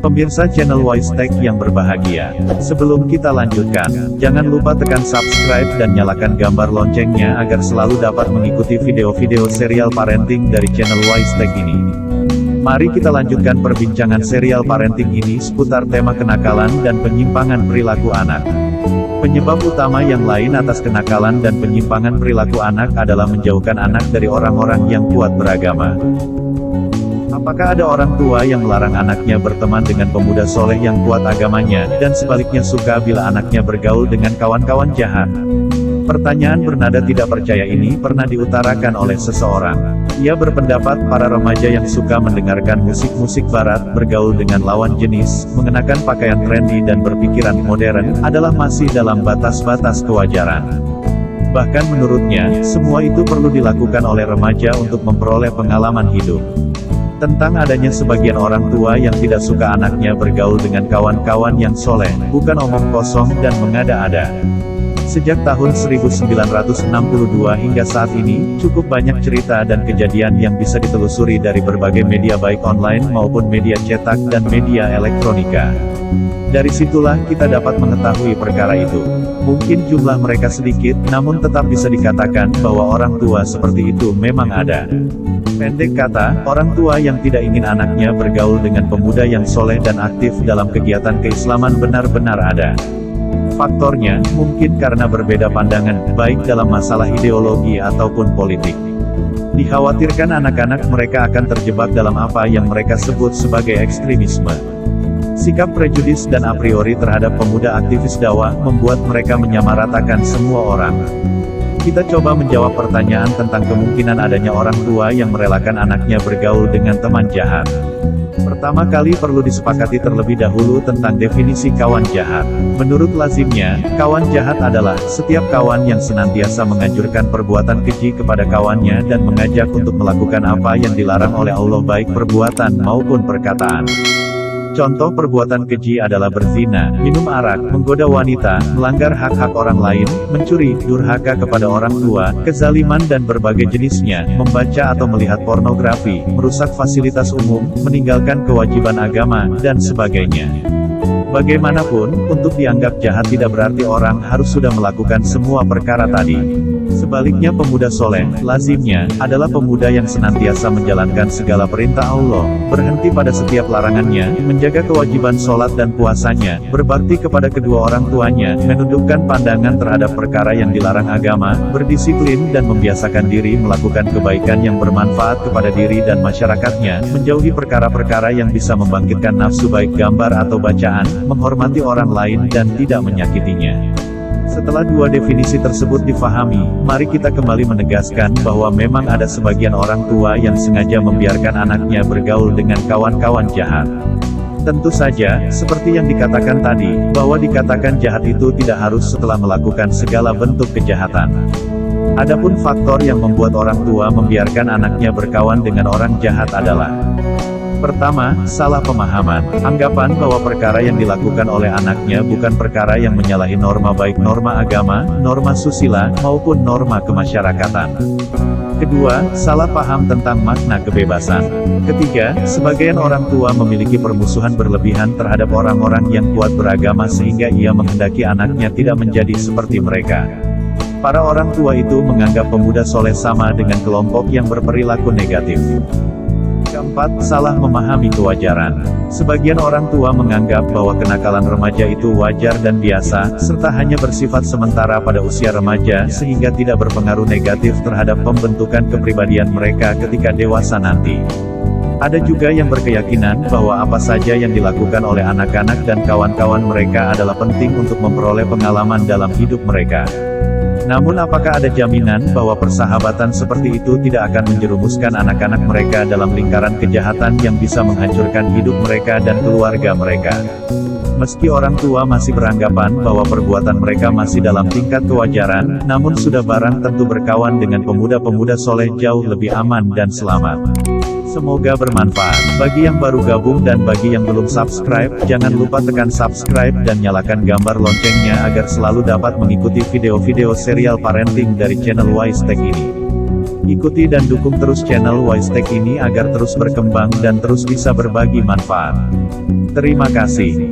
Pemirsa channel Wise Tech yang berbahagia, sebelum kita lanjutkan, jangan lupa tekan subscribe dan nyalakan gambar loncengnya agar selalu dapat mengikuti video-video serial parenting dari channel Wise Tech ini. Mari kita lanjutkan perbincangan serial parenting ini seputar tema kenakalan dan penyimpangan perilaku anak. Penyebab utama yang lain atas kenakalan dan penyimpangan perilaku anak adalah menjauhkan anak dari orang-orang yang kuat beragama. Apakah ada orang tua yang melarang anaknya berteman dengan pemuda soleh yang kuat agamanya, dan sebaliknya suka bila anaknya bergaul dengan kawan-kawan jahat? Pertanyaan bernada tidak percaya ini pernah diutarakan oleh seseorang. Ia berpendapat para remaja yang suka mendengarkan musik-musik barat, bergaul dengan lawan jenis, mengenakan pakaian trendy dan berpikiran modern, adalah masih dalam batas-batas kewajaran. Bahkan menurutnya, semua itu perlu dilakukan oleh remaja untuk memperoleh pengalaman hidup. Tentang adanya sebagian orang tua yang tidak suka anaknya bergaul dengan kawan-kawan yang soleh, bukan omong kosong dan mengada-ada. Sejak tahun 1962 hingga saat ini, cukup banyak cerita dan kejadian yang bisa ditelusuri dari berbagai media baik online maupun media cetak dan media elektronika. Dari situlah kita dapat mengetahui perkara itu. Mungkin jumlah mereka sedikit, namun tetap bisa dikatakan bahwa orang tua seperti itu memang ada. Pendek kata, orang tua yang tidak ingin anaknya bergaul dengan pemuda yang soleh dan aktif dalam kegiatan keislaman benar-benar ada. Faktornya, mungkin karena berbeda pandangan, baik dalam masalah ideologi ataupun politik. Dikhawatirkan anak-anak mereka akan terjebak dalam apa yang mereka sebut sebagai ekstremisme. Sikap prejudis dan a priori terhadap pemuda aktivis dakwah membuat mereka menyamaratakan semua orang. Kita coba menjawab pertanyaan tentang kemungkinan adanya orang tua yang merelakan anaknya bergaul dengan teman jahat. Pertama kali perlu disepakati terlebih dahulu tentang definisi kawan jahat. Menurut lazimnya, kawan jahat adalah setiap kawan yang senantiasa menganjurkan perbuatan keji kepada kawannya dan mengajak untuk melakukan apa yang dilarang oleh Allah baik perbuatan maupun perkataan. Contoh perbuatan keji adalah berzina, minum arak, menggoda wanita, melanggar hak-hak orang lain, mencuri, durhaka kepada orang tua, kezaliman dan berbagai jenisnya, membaca atau melihat pornografi, merusak fasilitas umum, meninggalkan kewajiban agama, dan sebagainya. Bagaimanapun, untuk dianggap jahat tidak berarti orang harus sudah melakukan semua perkara tadi. Sebaliknya pemuda soleh, lazimnya, adalah pemuda yang senantiasa menjalankan segala perintah Allah, berhenti pada setiap larangannya, menjaga kewajiban sholat dan puasanya, berbakti kepada kedua orang tuanya, menundukkan pandangan terhadap perkara yang dilarang agama, berdisiplin dan membiasakan diri melakukan kebaikan yang bermanfaat kepada diri dan masyarakatnya, menjauhi perkara-perkara yang bisa membangkitkan nafsu baik gambar atau bacaan, menghormati orang lain dan tidak menyakitinya. Setelah dua definisi tersebut difahami, mari kita kembali menegaskan bahwa memang ada sebagian orang tua yang sengaja membiarkan anaknya bergaul dengan kawan-kawan jahat. Tentu saja, seperti yang dikatakan tadi, bahwa dikatakan jahat itu tidak harus setelah melakukan segala bentuk kejahatan. Adapun faktor yang membuat orang tua membiarkan anaknya berkawan dengan orang jahat adalah: pertama, salah pemahaman. Anggapan bahwa perkara yang dilakukan oleh anaknya bukan perkara yang menyalahi norma baik norma agama, norma susila, maupun norma kemasyarakatan. Kedua, salah paham tentang makna kebebasan. Ketiga, sebagian orang tua memiliki permusuhan berlebihan terhadap orang-orang yang kuat beragama sehingga ia menghendaki anaknya tidak menjadi seperti mereka. Para orang tua itu menganggap pemuda soleh sama dengan kelompok yang berperilaku negatif. Keempat, salah memahami kewajaran. Sebagian orang tua menganggap bahwa kenakalan remaja itu wajar dan biasa, serta hanya bersifat sementara pada usia remaja sehingga tidak berpengaruh negatif terhadap pembentukan kepribadian mereka ketika dewasa nanti. Ada juga yang berkeyakinan bahwa apa saja yang dilakukan oleh anak-anak dan kawan-kawan mereka adalah penting untuk memperoleh pengalaman dalam hidup mereka. Namun apakah ada jaminan bahwa persahabatan seperti itu tidak akan menjerumuskan anak-anak mereka dalam lingkaran kejahatan yang bisa menghancurkan hidup mereka dan keluarga mereka? Meski orang tua masih beranggapan bahwa perbuatan mereka masih dalam tingkat kewajaran, namun sudah barang tentu berkawan dengan pemuda-pemuda soleh jauh lebih aman dan selamat. Semoga bermanfaat. Bagi yang baru gabung dan bagi yang belum subscribe, jangan lupa tekan subscribe dan nyalakan gambar loncengnya agar selalu dapat mengikuti video-video serial parenting dari channel Wise Tech ini. Ikuti dan dukung terus channel Wise Tech ini agar terus berkembang dan terus bisa berbagi manfaat. Terima kasih.